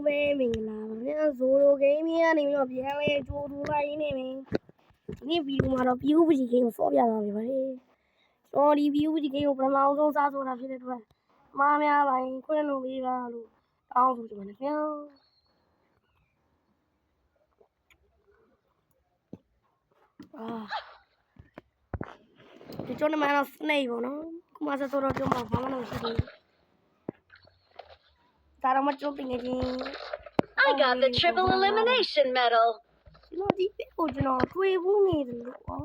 ပဲမင်္ဂလာပါဗျာဇိုလိုဂိမ်းကြီးကနေပြီးတော့ပြန်လဲကြိုးထူလိုက်နေပြီဒီနေ့ဗီဒီယိုမှာတော့ PUBG ဂိမ်းကိုဆော့ပြသွားပြီပါလေကျွန်တော်ဒီ PUBG ဂိမ်းကိုပထမအောင်ဆုံးစားဆိုတာဖြစ်တဲ့အတွက်မားများပိုင်းခွင့်လို့ပေးပါလို့တောင်းဆိုကြပါနဲ့ဗျာဒီကျွန်တော်မှတော့ snake ပေါ့နော်ခုမှဆက်တော့ကျွန်တော်ဘာမှမလုပ်ဘူးဒါတော့မကြုံတင်နေချင်း I got the triple elimination medal. ကျွန်တော်ဒီကိုကျွန်တော်တွေးဘူးနေတယ်လို့ဟော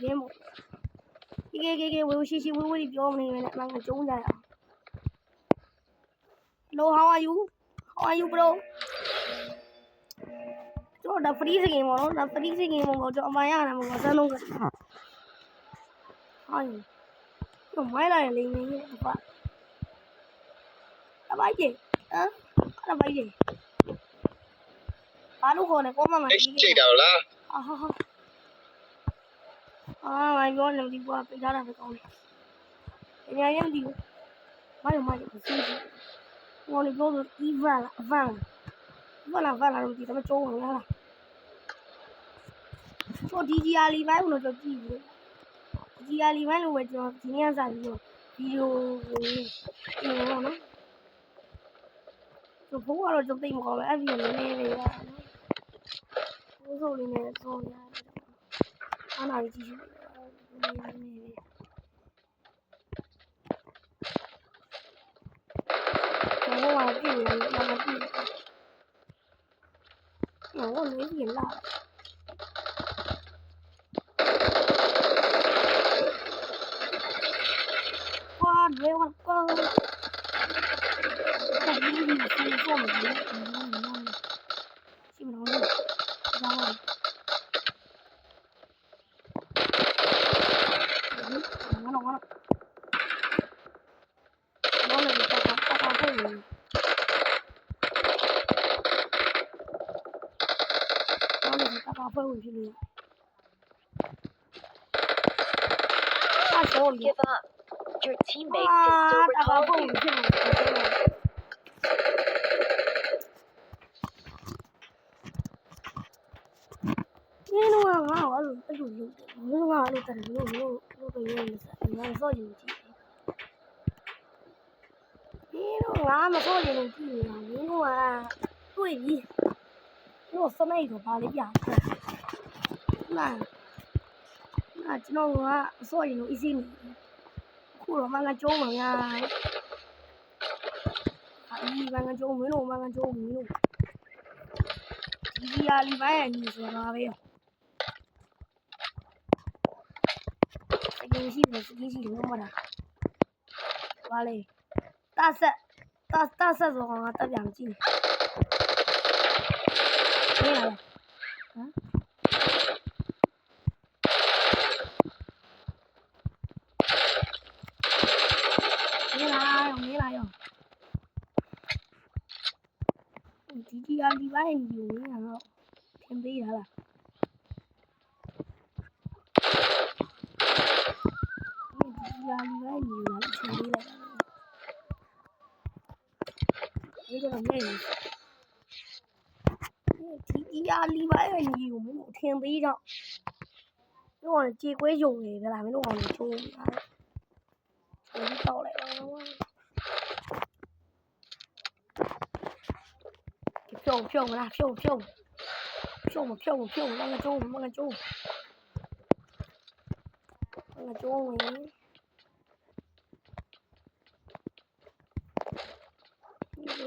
ရင်းမို့ကေဝေရှိဝေးပြောမနေနဲ့အမှန်ကိုကျုံးကြရအောင် Hello how are you bro ကျွန်တော်ဒါ free game ပေါ့နော်ဒါ free game ပေါ့ကျွန်တော်အမှန်ရတယ်မို့စမ်းလုံးကဟိုင်းတော့မိုင်းလာရင်လိမ့်နေတယ်ပါအပိုက်ကြီးအပိုက်ကြီးဘာလို့ခေါ်လဲကောမမကြီးချိန်တော့လားမိုင်းပြောနေဒီကွာပြထားတာပဲကောင်းတယ်အများကြီးမသိဘူးမိုင်းကိုစီးစီးဟိုလည်းပြောလို့ Evan လို့ဒီတော့ကျုံးဝင်လာလားကျွန်တော် DGR လီပိုင်းလို့ကျွန်တော်ကြည့်ဘူး DGR လီပိုင်းလို့ပဲကျွန်တော်ဒီနေ့ကစားပြီးတော့ဗီဒီယိုကိုပြင်တော့နော်ကျွန်တော်ဘိုးကတော့ကျွန်တော်သိမကောင်းပဲအဲ့ဒီလိုနည်းနေရနော်ဘိုးစုံလေးနဲ့တော့ရတယ်အားနာကြည့်ရှုကျွန်တော်ကကြည့်နေတယ်ကျွန်တော်ကြည့်我没瘾了。哇，没我光，这一定是做没的，基本上是，然后，完了，大会了。会回去了。Don't give up. Your teammates can still recall you. 你弄啊，我录，我录啊，录的录个样子，你说进去。你弄啊，没说进去啊，你弄啊，对比，我说那个把你压的，那ကျွန်တော်ကစောရင်လို့အစီနေခုတော့မငါကျုံးပါဗျာဒီမငါကျုံးမင်းတို့မငါကျုံးမင်းတို့ဒီရာလီပိုင်းရနေဆိုတာပဲအရင်ရှိတယ်စကြီးရှိတယ်မဟုတ်လားဘာလဲတဆက်ဆိုတော့ငါတက်ပြန်ကြည့်နေရလားဟမ်没来哟。DGR 里边有人了，挺悲的了。DGR 里边有人挺悲的。这个没有。DGR 里边有没有挺悲的？你往这鬼用的，咱们都往里冲啊！我就到来了。飘啦，飘，那个中，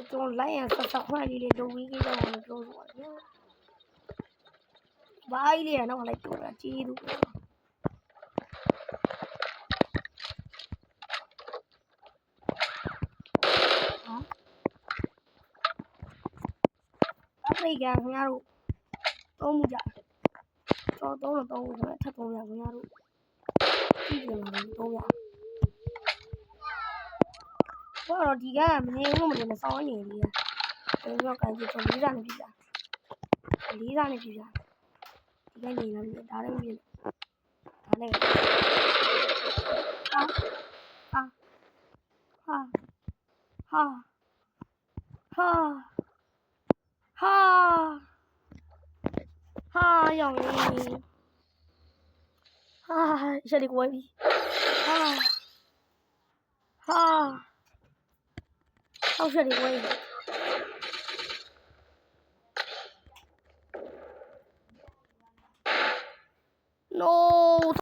中来呀，啥话里的都没给到我做做的，歪的那我来做了，记住。这个ခင်ဗျားတို့သုံးမှုကြတော့သုံးလို့သုံးလို့ထပ်သုံးရခင်ဗျားတို့ကြည့်ကြပါမယ်သုံးရတော့ဒီကမနေဘူးမနေနဲ့စောင်းနေလေဒီတော့ကန်ကြည့်တော့လေးစားနေပြီလားဒီကနေနေလားဒါလည်းမပြည့်ဒါနဲ့ဟာ ဟာရောင်လေးဟာရှက်လေးကိုဝဲပြီဟာအောက်ရှက်လေးကိုဝဲပြီno